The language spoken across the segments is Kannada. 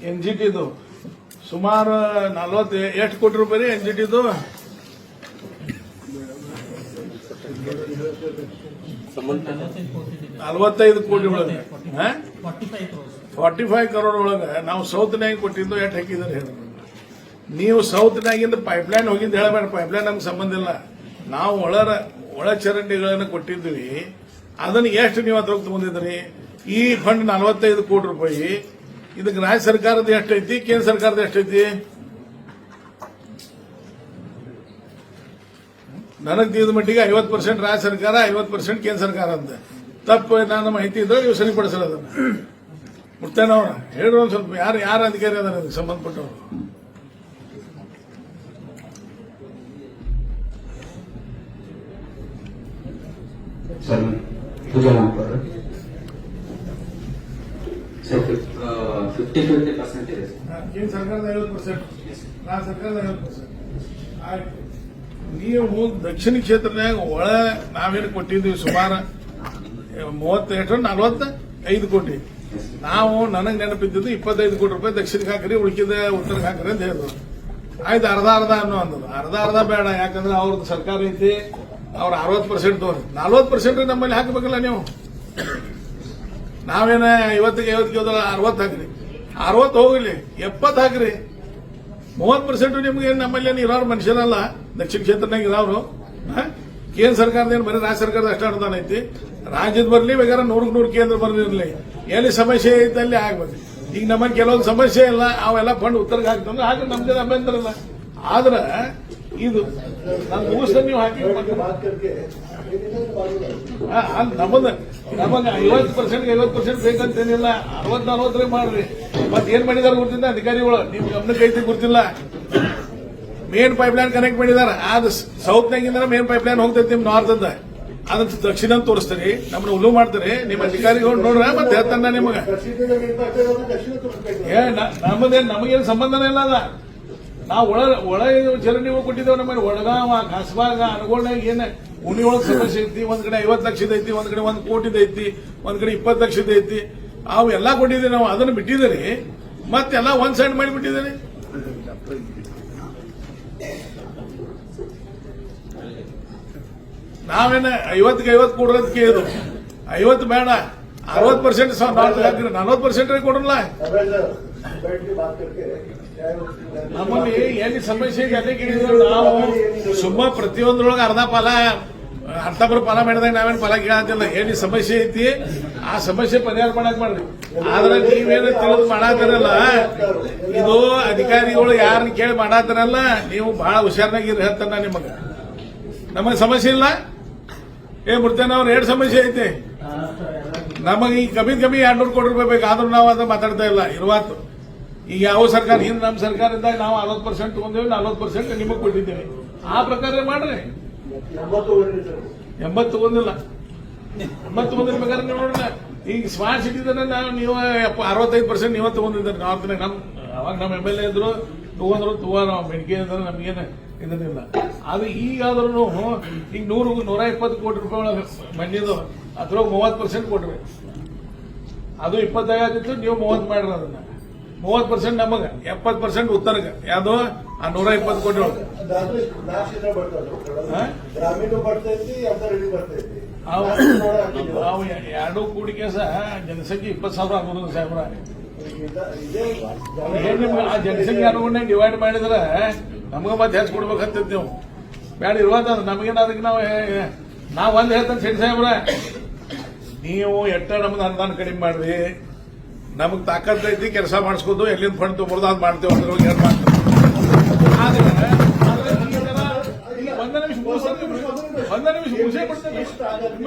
NGTದು ಸುಮಾರು 40 ಎಷ್ಟು ಕೋಟಿ ರೂಪಾಯಿ NGTದು 45 ಕೋಟಿ ಒಳಗೆ 45 ಕರೋಡ್ ಒಳಗೆ ನಾವು ಸೌತ್ನಾಗ ಕೊಟ್ಟಿದ್ದು ಎಷ್ಟು ಹಾಕಿದ್ರೆ ಹೇಳಿ. ನೀವು ಸೌತ್ನಾಗಿಂದ ಪೈಪ್ಲೈನ್ ಹೋಗಿದ್ದು ಹೇಳಬೇಡ, ಪೈಪ್ಲೈನ್ ನಮ್ಗೆ ಸಂಬಂಧ ಇಲ್ಲ. ನಾವು ಒಳ ಚರಂಡಿಗಳನ್ನು ಕೊಟ್ಟಿದ್ವಿ, ಅದನ್ನು ಎಷ್ಟು ನೀವು ಅದ್ರೊಳಗೆ ತಗೊಂಡಿದ್ರಿ? ಈ ಫಂಡ್ 45 ಕೋಟಿ ರೂಪಾಯಿ. ಇದಕ್ಕೆ ರಾಜ್ಯ ಸರ್ಕಾರದ ಎಷ್ಟೈತಿ, ಕೇಂದ್ರ ಸರ್ಕಾರದ ಎಷ್ಟೈತಿ? ನನಗೆ ತಿಳಿದ ಮಟ್ಟಿಗೆ 50% ರಾಜ್ಯ ಸರ್ಕಾರ, 50% ಕೇಂದ್ರ ಸರ್ಕಾರ ಅಂತ. ತಪ್ಪು ನಾನು ಮಾಹಿತಿ ಇದ್ರೆ ನೀವು ಸರಿಪಡಿಸಲ್ಲ. ಅದನ್ನು ಮುರ್ತೇನವ್ರ ಹೇಳ್ರಿ ಒಂದು ಸ್ವಲ್ಪ, ಯಾರು ಅಧಿಕಾರಿ ಅದಾರ ಅದಕ್ಕೆ ಸಂಬಂಧಪಟ್ಟವರು? ಸರ್ 50% ಇದೆ ಕೇಂದ್ರ ಸರ್ಕಾರದ 50%, ರಾಜ್ಯ ಸರ್ಕಾರದ 50%. ಆಯ್ತು. ನೀವು ದಕ್ಷಿಣ ಕ್ಷೇತ್ರದಾಗ ನಾವೇನು ಕೊಟ್ಟಿದ್ದೀವಿ ಸುಮಾರು 45 ಕೋಟಿ. ನಾವು ನನಗೆ ನೆನಪಿದ್ದು 25 ಕೋಟಿ ರೂಪಾಯಿ ದಕ್ಷಿಣಕ್ಕೆ ಹಾಕ್ರಿ, ಉಳಿಕಿದ ಉತ್ತರಕ್ಕೆ ಹಾಕ್ರಿ ಅಂತ ಹೇಳಿದ್ರು. ಆಯ್ತು, ಅರ್ಧ ಅನ್ನೋ ಅಂದ್ರು. ಅರ್ಧ ಬೇಡ, ಯಾಕಂದ್ರೆ ಅವ್ರದ್ದು ಸರ್ಕಾರ ಐತಿ, ಅವ್ರ 60% ತೋರಿ, 40% ನಮ್ಮಲ್ಲಿ ಹಾಕಬೇಕಲ್ಲ ನೀವು. ನಾವೇನ 50ಗೆ 60 ಹಾಕ್ರಿ, 60 ಹೋಗ್ಲಿ, 70 ಹಾಕ್ರಿ. 30% ನಿಮ್ಗೆ ನಮ್ಮಲ್ಲಿ ಇರೋರು ಮನುಷ್ಯರಲ್ಲ, ದಕ್ಷಿಣ ಕ್ಷೇತ್ರನಾಗ ಇರೋರು. ಕೇಂದ್ರ ಸರ್ಕಾರದೇನು ಬರೀ ರಾಜ್ಯ ಸರ್ಕಾರದ ಅಷ್ಟು ಅನುದಾನ ಐತಿ. ರಾಜ್ಯದ ಬರಲಿ, ಬೇಕಾದ್ರೆ 100 ಕೇಂದ್ರ ಬರಲಿರಲಿ, ಎಲ್ಲಿ ಸಮಸ್ಯೆ ಐತೆ ಅಲ್ಲಿ ಆಗ್ಬೇಕು. ಈಗ ನಮಗೆ ಕೆಲವೊಂದು ಸಮಸ್ಯೆ ಇಲ್ಲ, ಅವೆಲ್ಲ ಫಂಡ್ ಉತ್ತರಕ್ಕೆ ಹಾಕ್ತಂದ್ರೆ ಹಾಗೆ ನಮ್ದೇ ಅಭ್ಯಂತರ ಇಲ್ಲ. ಆದ್ರೆ ಇದು ನಾನು ಮುಗಿಸ್ತಾ ನೀವು ಹಾಕಿ ನಮಗೆ 50% ಬೇಕಂತೇನಿಲ್ಲ, 60-40 ಮಾಡ್ರಿ. ಮತ್ತೇನ್ ಮಾಡಿದಾರೆ ಗೊತ್ತಿಲ್ಲ ಅಧಿಕಾರಿಗಳು, ನಿಮ್ ಗಮನಕ್ಕೆ ಐತಿ ಗೊತ್ತಿಲ್ಲ. ಮೇನ್ ಪೈಪ್ಲೈನ್ ಕನೆಕ್ಟ್ ಮಾಡಿದಾರೆ, ಅದು ಸೌತ್ನಾಗಿಂದ ಮೇನ್ ಪೈಪ್ಲೈನ್ ಹೋಗ್ತೈತಿ ನಿಮ್ ನಾರ್ತ್ ಅಂತ. ಅದನ್ನ ದಕ್ಷಿಣ ತೋರಿಸ್ತೀರಿ, ನಮ್ಮನ್ನ ಉಲ್ಲು ಮಾಡ್ತೀರಿ. ನಿಮ್ಮ ಅಧಿಕಾರಿಗಳು ನೋಡ್ರ ಮತ್ತೆ ಹೇಳ್ತಾನ ನಿಮಗೆ ನಮಗೇನು ಸಂಬಂಧನೇ ಇಲ್ಲ. ಅದ ನಾವು ಒಳ ಚರಂಡಿ ಕೊಟ್ಟಿದ್ದೇವೆ. ನಮ್ಮಲ್ಲಿ ಒಳಗಾವ, ಕಸಬಾಗ, ಅನುಗೋಳ್ನಾಗ ಏನ ಉನಿ ಒಳಗೆ ಸಮಸ್ಯೆ ಐತಿ. ಒಂದ್ ಕಡೆ 50 ಲಕ್ಷದ ಐತಿ, ಒಂದ್ ಕಡೆ 1 ಕೋಟಿದ ಐತಿ, ಒಂದ್ ಕಡೆ 20 ಲಕ್ಷದ ಐತಿ. ಅವೆಲ್ಲ ಕೊಟ್ಟಿದ್ದೀವಿ ನಾವು. ಅದನ್ನು ಬಿಟ್ಟಿದ್ದೀರಿ, ಮತ್ತೆಲ್ಲ ಒಂದ್ ಸೈಡ್ ಮಾಡಿಬಿಟ್ಟಿದ್ದೀರಿ. ನಾವೇನ 50ಗೆ 50 ಕೊಡೋದಕ್ಕೆ ಇದು 50 ಬೇಡ, 60% ಹಾಕಿದ್ರೆ 40% ಕೊಡಲ್ಲ. ನಮ್ಮಲ್ಲಿ ಎಲ್ಲಿ ಸಮಸ್ಯೆ ಅದೇ ಕೇಳಿದ್ರು. ನಾವು ಸುಮ್ಮ ಪ್ರತಿಯೊಂದ್ರೊಳಗೆ ಅರ್ಧ ಪಾಲ ಮಾಡಿದಾಗ ನಾವೇನು ಫಲ ಕೇಳತ್ತಿಲ್ಲ. ಏನಿ ಸಮಸ್ಯೆ ಐತಿ ಆ ಸಮಸ್ಯೆ ಪರಿಹಾರ ಮಾಡಕ್ ಮಾಡ್ರಿ. ಆದ್ರೆ ನೀವೇನು ತಿಳಿದು ಮಾಡಾತಿರಲ್ಲ, ಇದು ಅಧಿಕಾರಿಗಳು ಯಾರನ್ನ ಕೇಳಿ ಮಾಡಾತಿರಲ್ಲ, ನೀವು ಬಹಳ ಹುಷಾರ್ನಾಗಿರಿ ಹೇಳ್ತಾನ. ನಮಗೆ ಸಮಸ್ಯೆ ಇಲ್ಲ. ಮುರ್ತೇನ ಅವ್ರು 2 ಸಮಸ್ಯೆ ಐತಿ. ನಮಗೆ ಈಗ ಕಮ್ಮಿ 200 ಕೋಟಿ ರೂಪಾಯಿ ಬೇಕು, ಆದ್ರೂ ನಾವು ಅದನ್ನ ಮಾತಾಡ್ತಾ ಇಲ್ಲ. ಇರುವತ್ತು ಈಗ ಯಾವ ಸರ್ಕಾರ, ಹಿಂದೆ ನಮ್ಮ ಸರ್ಕಾರ ಇದ್ದಾಗ ನಾವು 60% ತಗೊಂಡೇವಿ, 40% ನಿಮಗೆ ಕೊಟ್ಟಿದ್ದೇವೆ. ಆ ಪ್ರಕಾರ ಮಾಡ್ರಿ. 80 ತಗೊಂಡಿಲ್ಲ, 80 ತಗೊಂಡಿರ್ಬೇಕಾದ್ರೆ ನೀವು ನೋಡ್ರಿ. ಈಗ ಸ್ಮಾರ್ಟ್ ಸಿಟಿದ ನೀವು 65% ನೀವೇ ತಗೊಂಡಿದ್ದಾರೆ. ನಾರ್ತ್ನಾಗ ಅವಾಗ ನಮ್ಮ MLA ಇದ್ರು, ತಗೋರು ಮೆಡಿಕೆ ಅಂದ್ರೆ ನಮಗೇನು ಇದನ್ನಿಲ್ಲ. ಅದು ಈಗಾದ್ರೂ ಈಗ 100-120 ಕೋಟಿ ರೂಪಾಯಿ ಒಳಗೆ ಮಂದಿದು ಅದ್ರೊಳಗೆ 30% ಕೊಟ್ರಿ. ಅದು 25 ಆಗಿತ್ತು, ನೀವು 30 ಮಾಡ್ರಿ. ಅದನ್ನ 30% ನಮಗ, 70% ಉತ್ತರಕ್ಕೆ. ಯಾವ್ದು ಆ 120 ಕೋಟಿ ಒಳಗೆ ಅವು 2 ಕೂಡಿ ಕೇಸ ಜನಸಂಖ್ಯೆ 20,000 ಆಗೋದು ಸಾಹೇಬ್ರ. ನಿಮ್ಗೆ ಆ ಜನಸಂಖ್ಯೆ ಅನುಗುಣ ಡಿವೈಡ್ ಮಾಡಿದ್ರೆ ನಮ್ಗೆ ಮತ್ತೆ ಹೆಚ್ಚು ಕೊಡ್ಬೇಕಂತ ನೀವು ಬೇಡ ಇರುವಂತ. ನಮಗೇನ ಅದಕ್ಕೆ ನಾವು ಒಂದ್ ಹೇಳ್ತೇನೆ ಶೆಟ್ಟಿ ಸಾಹೇಬ್ರ, ನೀವು ಎಟ್ಟ ನಮ್ದು ಅನುದಾನ ಕಡಿಮೆ ಮಾಡ್ರಿ. ನಮಗ್ ತಾಕತ್ ಐತಿ ಕೆಲಸ ಮಾಡಿಸ್ಕೋದು, ಎಲ್ಲಿಂದ ಫಂಡ್ ತಗೊಳ್ಳೋದು ಅದು ಮಾಡ್ತೇವೆ. ಅದ್ರೊಳಗೆ ಏನು ಮಾಡ್ತೇವೆ. ಒಂದ ನಿಮಿಷ ಮುಗಿಸೇ ಕೊಡ್ತೇನೆ.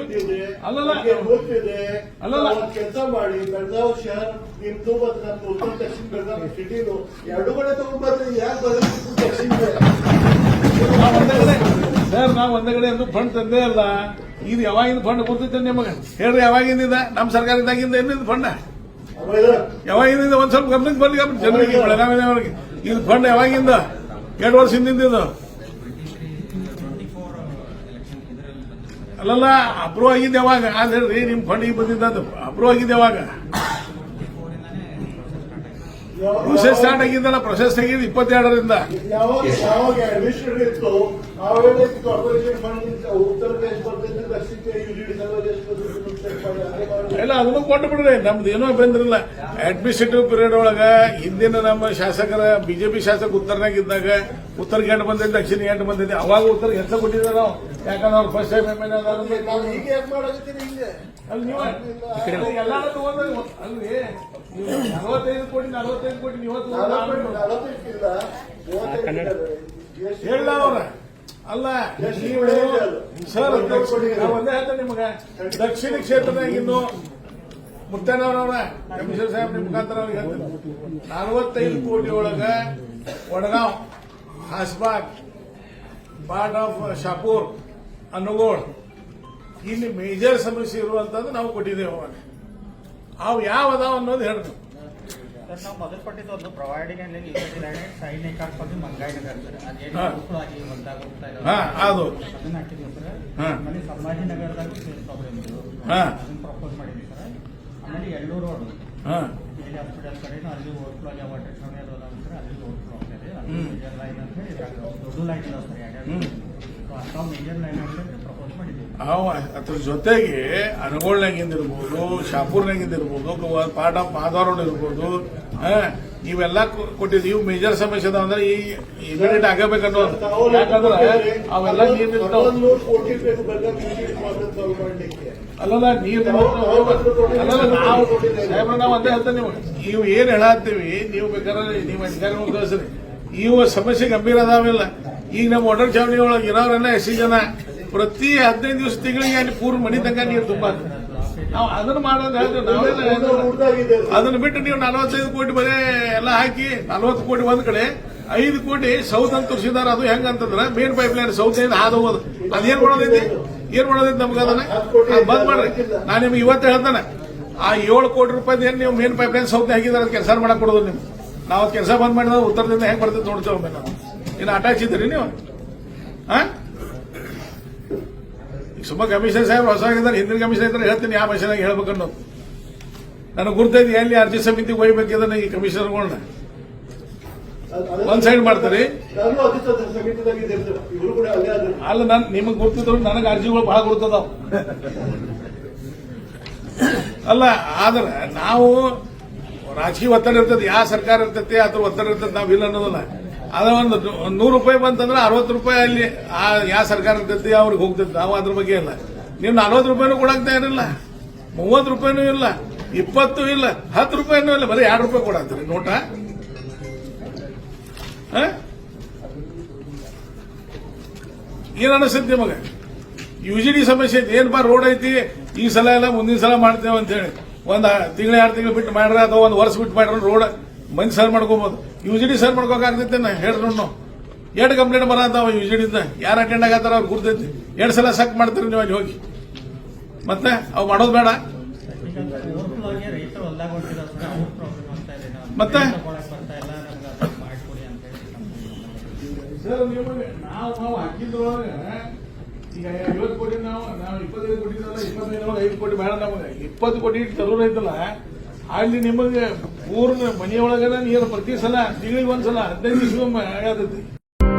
ಅಲ್ಲಲ್ಲ ಕೆಲಸ ಮಾಡಿ ಬೆಳಗಾವ್ ಶಹರ ನಿಮ್ದು ಮತ್ತು ನಮ್ಮ ಉತ್ತರ ದಕ್ಷಿಣ ಬೆಳಗಾವಿ ಸಿಟಿನು 2 ಕಡೆ ತಗೊಂಡ್ಬರ್ರಿ. ಯಾಕೆ ಸರ್, ನಾವು ಒಂದೇ ಕಡೆ ಎಂದು ಫಂಡ್ ತಂದೇ ಇಲ್ಲ. ಇದು ಯಾವಾಗಿಂದ ಫಂಡ್ ಕೊಡ್ತೈತೆ ನಿಮಗೆ ಹೇಳ್ರಿ? ಯಾವಾಗಿಂದ ನಮ್ಮ ಸರ್ಕಾರದಾಗಿಂದ ಏನಿದೆ ಫಂಡ್? ಯಾವಾಗಿಂದ ಒಂದ್ ಸ್ವಲ್ಪ ಗಮನಕ್ಕೆ ಬರ್ಲಿ ಜನರಿಗೆ, ಬೆಳಗಾವಿದವರಿಗೆ. ಇದು ಫಂಡ್ ಯಾವಾಗಿಂದ? 2 ವರ್ಷ ಹಿಂದಿಂದ ಇದು. ಅಲ್ಲಲ್ಲ, ಅಪ್ರೂವ್ ಆಗಿದ್ದು ಯಾವಾಗ? ಅದ್ ಹೇಳ್ರಿ, ನಿಮ್ ಫಂಡ್ ಈಗ ಬಂದಿದ್ದು ಅಪ್ರೂವ್ ಆಗಿದ್ದು ಯಾವಾಗ? ಪ್ರೊಸೆಸ್ ಸ್ಟಾರ್ಟ್ ಆಗಿದ್ದಲ್ಲ, ಪ್ರೊಸೆಸ್ ಆಗಿದ್ದು 22ರಿಂದ. ಯಾವಾಗ ಅಡ್ಮಿನಿಸ್ಟ್ರೇಟಿವ್ ಇತ್ತು ಆವೇಳೆ ಕಾರ್ಪೊರೇಷನ್ ಫಂಡ್ ಉತ್ತರ ಪ್ರದೇಶ ಬರ್ತೈತೆ, ದಕ್ಷಿಣಕ್ಕೆ ಯುಜಿಡಿ ಎಲ್ಲ ಅದನ್ನು ಕೊಟ್ಟು ಬಿಡ್ರಿ, ನಮ್ದು ಏನೋ ಬಂದ್ರಿಲ್ಲ. ಅಡ್ಮಿನಿಸ್ಟ್ರೇಟಿವ್ ಪೀರಿಯಡ್ ಒಳಗ ಹಿಂದಿನ ನಮ್ಮ ಶಾಸಕರ ಬಿಜೆಪಿ ಶಾಸಕ ಉತ್ತರನಾಗಿದ್ದಾಗ ಉತ್ತರ ಗಂಟು ಬಂದೈತಿ, ದಕ್ಷಿಣ ಗಂಟು ಬಂದೈತಿ. ಅವಾಗ ಉತ್ತರ ಹೆಚ್ಚು ಕೊಟ್ಟಿದ್ದಾರೆ ನಾವು, ಯಾಕಂದ್ರೆ ಅವ್ರು ಫಸ್ಟ್ ಟೈಮ್ ಈಗ ಯಾಕೆ ಮಾಡಾಕತ್ತೀರಿ ಹಿಂಗೆ? ಅಲ್ಲಿ ನೀವು ಎಲ್ಲಾರು ತಗೊಂಡ್ರೆ ಅಲ್ರಿ, ನೀವು 45 ಕೋಟಿ ನೀವು ಹೇಳ ಅವ್ರ ಅಲ್ಲ. ನೀವು ಸರ್ ನಾವು ಒಂದೇ ಹೇಳ್ತೇನೆ ನಿಮಗೆ, ದಕ್ಷಿಣ ಕ್ಷೇತ್ರದಾಗ ಇನ್ನು ಮುತ್ತಣ್ಣವ್ರವ್ರ ಕಮಿಷನರ್ ಸಾಹೇಬ್ ನಿಮ್ ಮುಖಾಂತರ ಅವ್ರಿಗೆ ಹೇಳ್ತೀನಿ, 45 ಕೋಟಿ ಒಳಗ ವಡಗಾಂವ್, ಹಾಸ್ಬಾಗ್, ಪಾರ್ಟ್ ಆಫ್ ಶಾಪೂರ್, ಅನ್ನಗೋಳ್ ಇಲ್ಲಿ ಮೇಜರ್ ಸಮಸ್ಯೆ ಇರುವಂತದ್ದು ನಾವು ಕೊಟ್ಟಿದ್ದೇವೆ. ಅವಾಗ ಅವು ಯಾವ ಅದಾವ ಅನ್ನೋದು ಹೇಳ್ಬೇಕು. ಸರ್, ನಾವು ಮೊದಲು ಕೊಟ್ಟಿದ್ದು ಒಂದು ಪ್ರೊವೈಡಿಂಗ್ ಅಂಡ್ ಸೈನಿಕ ಹಾಕೋದು ಮಂಗಾಯಿ ನಗರ ಸರ್, ಅದೇನು ಹಾ. ಆಗಿ ಒಂದಾಗ ಹೋಗ್ತಾ ಇರೋದು. ಹಾ, ಅದು ಅದನ್ನ ಹಾಕಿದ್ವಿ ಸರ್. ಹಾ. ಆಮೇಲೆ ಸಂಭಾಜಿ ನಗರದಾಗೂ ಸೇಮ್ ಪ್ರಾಬ್ಲಮ್ ಇದು, ಹಾ. ಅದನ್ನ ಪ್ರಪೋಸ್ ಮಾಡಿದ್ವಿ ಸರ್. ಆಮೇಲೆ ಎಳ್ಳೂರು ರೋಡ್ ಹಾ ಇಲ್ಲಿ ಹಾಸ್ಪಿಟಲ್ ಕಡೆನೂ ಅಲ್ಲಿ ಓವರ್ಫ್ಲೋ ಆಗಿ ವಾಟರ್ ಠಾಣೆ ಅದು ಅದಾವ ಸರ್, ಅಲ್ಲಿ ಓವರ್ಫ್ಲೋ ಆಗ್ತಾ ಇದೆ. ಅದು ಹ್ಮ್. ಮೇಜರ್ ಲೈನ್ ಅಂತ ಹೇಳಿ ದೊಡ್ಡ ಲೈನ್ ಇದಾವೆ ಸರ್, ಎರಡು ಹ್ಮ್. ಅಂತ ಮೇಜರ್ ಲೈನ್ ಅಂತ ಪ್ರಪೋಸ್ ಮಾಡಿದ್ವಿ. ಅವ ಅದ್ರ ಜೊತೆಗೆ ಅನಗೋಳ್ನಾಗಿಂದ ಇರ್ಬೋದು, ಶಾಪೂರ್ನಾಗಿಂದ ಇರ್ಬೋದು, ಪಾರ್ಟ್ ಆಫ್ ಮಾಧವರೋಡ್ ಇರ್ಬೋದು, ಇವೆಲ್ಲ ಕೊಟ್ಟಿದ್ವಿ. ಇವು ಮೇಜರ್ ಸಮಸ್ಯೆ ಅದಾವ ಅಂದ್ರೆ ಈ ಇಮಿಡಿಯೇಟ್ ಆಗಬೇಕನ್ನೋದು. ಯಾಕಂದ್ರೆ ಅವೆಲ್ಲ ನೀರು ನಿಂತಾವ. 100 ಕೋಟಿ ಬೇಕು ಬೆಳಗಾವಿ ಯುಜಿಡಿ ಪ್ರಾಬ್ಲಮ್ ಸಾಲ್ವ್ ಮಾಡ್ಲಿಕ್ಕೆ. ಅಲ್ಲಲ್ಲ ನೀರು ಅಲ್ಲಲ್ಲ ನಾವು ಸಾಹೇಬ್ರ ನಾವು ಅಂತ ಹೇಳ್ತೇನೆ ನಿಮಗೆ, ಇವು ಏನ್ ಹೇಳತ್ತೀವಿ ನೀವು ಬೇಕಾದ್ರೆ ನೀವು ಅಧಿಕಾರಿಗಳು ಕಳಿಸ್ರಿ. ಇವು ಸಮಸ್ಯೆ ಗಂಭೀರ ಅದಾವಿಲ್ಲ. ಈಗ ನಮ್ಮ ವಾಟರ್ ಚಾವಣಿ ಒಳಗೆ ಇರೋರೆಲ್ಲ 80 ಜನ ಪ್ರತಿ 15 ದಿವಸ ತಿಂಗಳಿಗೆ ಅಲ್ಲಿ ಪೂರ್ವ ಮನಿ ತನಕ ನೀರು ತುಂಬ. ನಾವು ಅದನ್ನ ಮಾಡೋದು ಹೇಳ್ತೀವಿ, ನಾವೆಲ್ಲ ಉಳ್ದಾಗಿದೆ. ಅದನ್ನ ಬಿಟ್ಟು ನೀವು 45 ಕೋಟಿ ಬರೀ ಎಲ್ಲ ಹಾಕಿ 40 ಕೋಟಿ ಒಂದ್ ಕಡೆ 5 ಕೋಟಿ ಸೌತ್ ಅಂತ ತೋರಿಸಿದಾರೆ. ಅದು ಹೆಂಗಂತಂದ್ರ ಮೇನ್ ಪೈಪ್ ಲೈನ್ ಸೌತ್ ಇಂದ ಹಾದು ಹೋಗೋದು. ಅದೇನ್ ಮಾಡೋದೈತಿ ನಮ್ಗೆ ಅದನ್ನ ಅದ್ ಬಂದ್ ಮಾಡ್ರಿ. ನಾನು ನಿಮ್ಗೆ ಇವತ್ತು ಹೇಳ್ತಾನೆ, ಆ 7 ಕೋಟಿ ರೂಪಾಯಿ ಏನ್ ನೀವು ಮೇನ್ ಪೈಪ್ ಲೈನ್ ಸೌತ್ ಹಾಕಿದಾರೆ ಕೆಲಸ ಮಾಡಕ್ ಕೊಡೋದು ನಿಮ್ಗೆ. ನಾವು ಕೆಲಸ ಬಂದ್ ಮಾಡಿದ್ರೆ ಉತ್ತರದಿಂದ ಹೆಂಗ್ ಬರ್ತೈತೆ ನೋಡ್ತೇವೆ. ನಾವು ಇನ್ನು ಅಟ್ಯಾಚ್ ಇದ್ರಿ ನೀವು. ಈಗ ಸುಮ್ಮ ಕಮಿಷನರ್ ಸಾಹೇಬ್ ಹೊಸ ಆಗಿದ್ದಾರೆ, ಹಿಂದಿನ ಕಮಿಷನರ್ ಇದ್ರೆ ಹೇಳ್ತೀನಿ ಯಾವ ಮನುಷ್ಯನಾಗಿ ಹೇಳ್ಬೇಕನ್ನೋದು. ನನಗೆ ಗುರ್ತೈತಿ ಎಲ್ಲಿ ಅರ್ಜಿ ಸಮಿತಿಗೆ ಒಯ್ಬೇಕಿದ್ರೆ ಈ ಕಮಿಷನರ್ಗಳನ್ನ ಒಂದ್ ಸೈಡ್ ಮಾಡ್ತಾರೆ. ನಾನು ಅಧಿಕೃತ ಸಮಿತಿಯಾಗಿದೆ ಇವರು ಕೂಡ ಅಲ್ಲೇ ಆದ್ರೆ ಅಲ್ಲ ನಾನು ನಿಮಗೆ ಗುರ್ತಿದ್ರು ನನಗೆ ಅರ್ಜಿಗಳು ಬಹಳ ಗುರ್ತದಾವ್. ಅಲ್ಲ ಆದ್ರೆ ನಾವು ರಾಜಕೀಯ ಒತ್ತಡ ಇರ್ತದೆ, ಯಾವ ಸರ್ಕಾರ ಇರ್ತೈತಿ ಅದ್ರ ಒತ್ತಡ ಇರ್ತದೆ, ನಾವು ಇಲ್ಲ ಅನ್ನೋದಲ್ಲ. ಅದ ಒಂದು 100 ರೂಪಾಯಿ ಬಂತಂದ್ರೆ 60 ರೂಪಾಯಿ ಅಲ್ಲಿ ಯಾವ ಸರ್ಕಾರ ಇರ್ತೈತಿ ಅವ್ರಿಗೆ ಹೋಗ್ತೈತಿ. ನಾವು ಅದ್ರ ಬಗ್ಗೆ ಇಲ್ಲ. ನೀವು 40 ರೂಪಾಯಿನೂ ಕೊಡಕ್ತಾ ಇರಲಿಲ್ಲ, 30 ರೂಪಾಯಿನೂ ಇಲ್ಲ, 20 ಇಲ್ಲ, 10 ರೂಪಾಯಿನೂ ಇಲ್ಲ, ಬರೀ 2 ರೂಪಾಯಿ ಕೊಡತ್ತೀರಿ ನೋಟ. ಏನ್ ಅನಿಸುತ್ತೆ ನಿಮಗೆ? ಯುಜಿಡಿ ಸಮಸ್ಯೆ ಐತಿ, ಏನಪ್ಪಾ ರೋಡ್ ಐತಿ ಈ ಸಲ ಎಲ್ಲ ಮುಂದಿನ ಸಲ ಮಾಡ್ತೇವೆ ಅಂತ ಹೇಳಿ ಒಂದ್ ತಿಂಗಳು 2 ತಿಂಗಳು ಬಿಟ್ಟು ಮಾಡ್ರೆ ಅಥವಾ ಒಂದು ವರ್ಷ ಬಿಟ್ಟು ಮಾಡ್ರೆ ರೋಡ್ ಮಂದಿ ಸರ್ ಮಾಡ್ಕೋಬಹುದು. ಯುಜಿಡಿ ಸರ್ ಮಾಡ್ಕೋಕಾಗ್ತೈತೆ ಹೇಳ್ರಿ. ನಾವು 2 ಕಂಪ್ಲೇಂಟ್ ಬರತ್ತಾವ ಯುಜಿಡಿಯಿಂದ, ಯಾರು ಅಟೆಂಡ್ ಆಗತ್ತಾರ ಅವ್ರು ಗುರ್ತೈತಿ. 2 ಸಲ ಸಕ್ ಮಾಡ್ತೀರಿ ನೀವು ಅಲ್ಲಿ ಹೋಗಿ. ಮತ್ತೆ ಅವು ಮಾಡೋದು ಬೇಡ. ಈಗ ಓವರ್ಫ್ಲೋ ಆಗಿ ರೈತರು ಹೊಲ್ದಾಗ ಹೊಂಟಿದ್ದಾರೆ ಸರ್, ಅವ್ರ ಪ್ರಾಬ್ಲಮ್ ಆಗ್ತಾ ಇದೆ. ಮತ್ತೆ? ತಗೊಳಕ್ ಬರ್ತಾ ಇಲ್ಲ, ನಮ್ಗೆ ಅದನ್ನ ಮಾಡ್ಕೊಡಿ ಅಂತ ಹೇಳಿ ಸರ್ ನಿಮಗೆ ನಾವು ಹಾಕಿದ್ರೊಳಗೆ ಈಗ 50 ಕೋಟಿ ನಾವು 25 ಕೋಟಿ 25 ಕೋಟಿ ಬೇಡ ನಮಗೆ 20 ಕೋಟಿ ತರೋರು ಐತಲ್ಲ, ಅಲ್ಲಿ ನಿಮಗೆ ಪೂರ್ಣ ಮನೆಯೊಳಗನ ನೀರು ಪ್ರತಿ ಸಲ ತಿಂಗಳಿಗೆ ಒಂದ್ಸಲ 15 ದಿವಸಕ್ಕೊಮ್ಮೆ ಆಗತೈತಿ.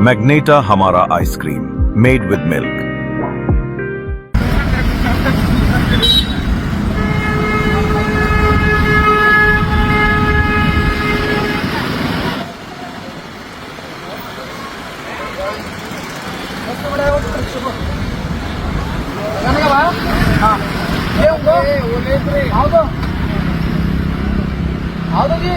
Magneta Hamara ice cream made with milk. ಹೌದು ಜಿ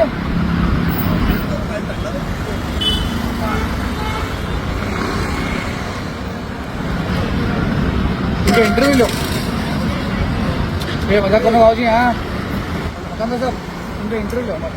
इंटरव्यू लो ये मजाक करने आओ जी हाँ सर इनका इंटरव्यू लो